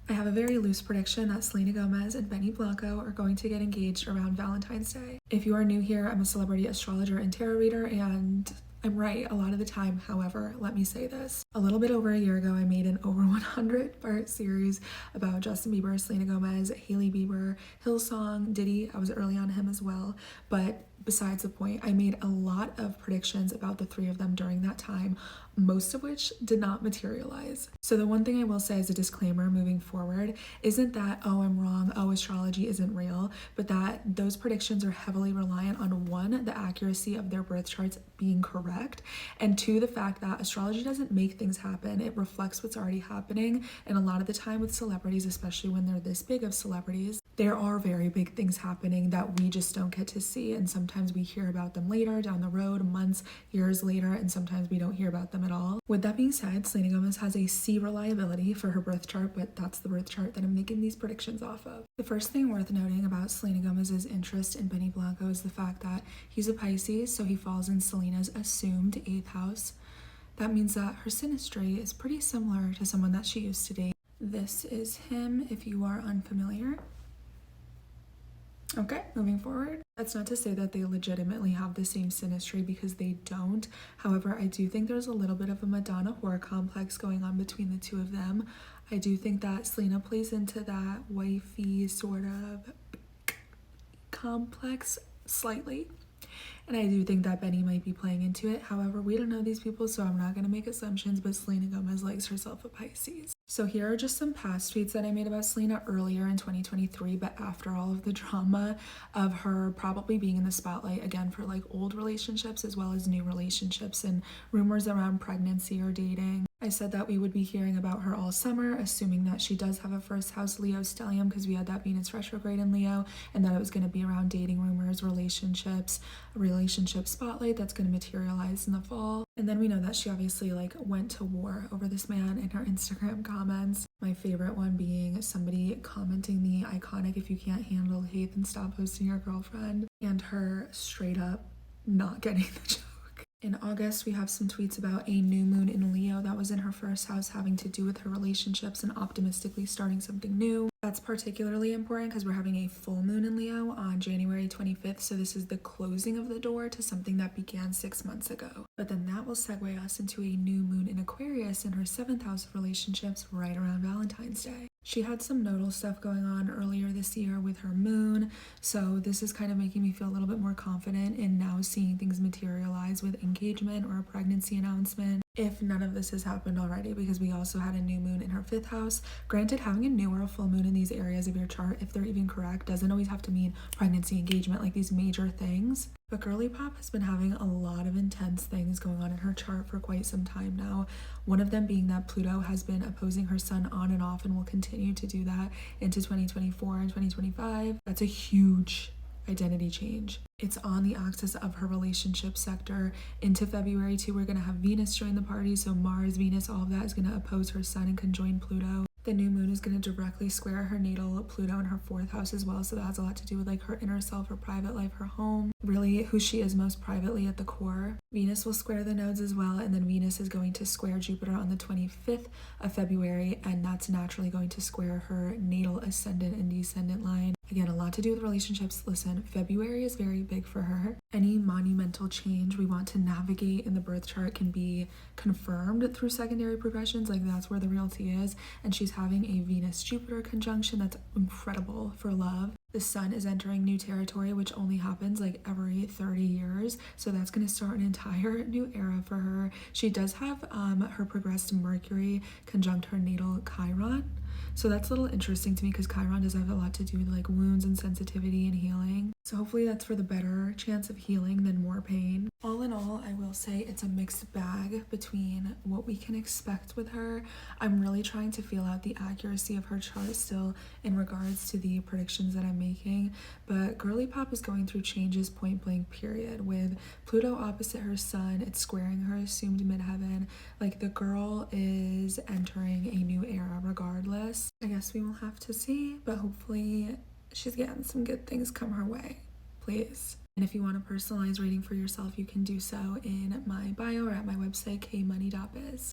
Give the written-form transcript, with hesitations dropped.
I have a very loose prediction that Selena Gomez and Benny Blanco are going to get engaged around Valentine's Day. If you are new here, I'm a celebrity astrologer and tarot reader, and I'm right a lot of the time. However, let me say this. A little bit over a year ago, I made an over 100 part series about Justin Bieber, Selena Gomez, Hailey Bieber, Hillsong, Diddy. I was early on him as well. But besides the point, I made a lot of predictions about the three of them during that time, most of which did not materialize. So the one thing I will say as a disclaimer moving forward isn't that, oh, I'm wrong, oh, astrology isn't real, but that those predictions are heavily reliant on one, the accuracy of their birth charts being correct, and two, the fact that astrology doesn't make things happen, it reflects what's already happening. And a lot of the time with celebrities, especially when they're this big of celebrities, there are very big things happening that we just don't get to see, and sometimes we hear about them later down the road, months, years later, and sometimes we don't hear about them at all. With that being said, Selena Gomez has a C reliability for her birth chart, but that's the birth chart that I'm making these predictions off of. The first thing worth noting about Selena Gomez's interest in Benny Blanco is the fact that he's a Pisces, so he falls in Selena's assumed 8th house. That means that her synastry is pretty similar to someone that she used to date. This is him if you are unfamiliar. Okay, moving forward. That's not to say that they legitimately have the same synastry, because they don't. However, I do think there's a little bit of a Madonna whore complex going on between the two of them. I do think that Selena plays into that wifey sort of complex slightly. And I do think that Benny might be playing into it. However, we don't know these people, so I'm not going to make assumptions, but Selena Gomez likes herself a Pisces. So here are just some past tweets that I made about Selena earlier in 2023, but after all of the drama of her probably being in the spotlight again for like old relationships as well as new relationships and rumors around pregnancy or dating. I said that we would be hearing about her all summer, assuming that she does have a first house Leo stellium, because we had that Venus retrograde in Leo, and that it was going to be around dating rumors, relationships, a relationship spotlight that's going to materialize in the fall. And then we know that she obviously like went to war over this man in her Instagram comments. My favorite one being somebody commenting the iconic "if you can't handle hate then stop posting your girlfriend," and her straight up not getting the joke. In August, we have some tweets about a new moon in Leo that was in her first house, having to do with her relationships and optimistically starting something new. That's particularly important because we're having a full moon in Leo on January 25th, so this is the closing of the door to something that began 6 months ago. But then that will segue us into a new moon in Aquarius in her 7th house of relationships right around Valentine's Day. She had some nodal stuff going on earlier this year with her moon, so this is kind of making me feel a little bit more confident in now seeing things materialize with engagement or a pregnancy announcement, if none of this has happened already, because we also had a new moon in her 5th house. Granted, having a new or a full moon in these areas of your chart, if they're even correct, doesn't always have to mean pregnancy, engagement, like these major things. But Girly Pop has been having a lot of intense things going on in her chart for quite some time now. One of them being that Pluto has been opposing her sun on and off and will continue to do that into 2024 and 2025. That's a huge identity change. It's on the axis of her relationship sector into February too. We're going to have Venus join the party, so Mars, Venus, all of that is going to oppose her sun and conjoin Pluto. The new moon is going to directly square her natal Pluto in her 4th house as well, so that has a lot to do with like her inner self, her private life, her home, really who she is most privately at the core. Venus will square the nodes as well, and then Venus is going to square Jupiter on the 25th of February, and that's naturally going to square her natal ascendant and descendant line. Again, a lot to do with relationships. Listen, February is very big for her. Any monumental change we want to navigate in the birth chart can be confirmed through secondary progressions. Like, that's where the real tea is. And she's having a Venus-Jupiter conjunction that's incredible for love. The sun is entering new territory, which only happens like every 30 years. So that's going to start an entire new era for her. She does have her progressed Mercury conjunct her natal Chiron. So that's a little interesting to me because Chiron does have a lot to do with like wounds and sensitivity and healing. So hopefully that's for the better chance of healing than more pain. All in all, I will say it's a mixed bag between what we can expect with her. I'm really trying to feel out the accuracy of her chart still in regards to the predictions that I'm making. But Girly Pop is going through changes point blank period. With Pluto opposite her sun, it's squaring her assumed midheaven. Like, the girl is entering a new era regardless. I guess we will have to see, but hopefully she's getting some good things come her way, please. And if you want a personalized reading for yourself, you can do so in my bio or at my website, kmoney.biz.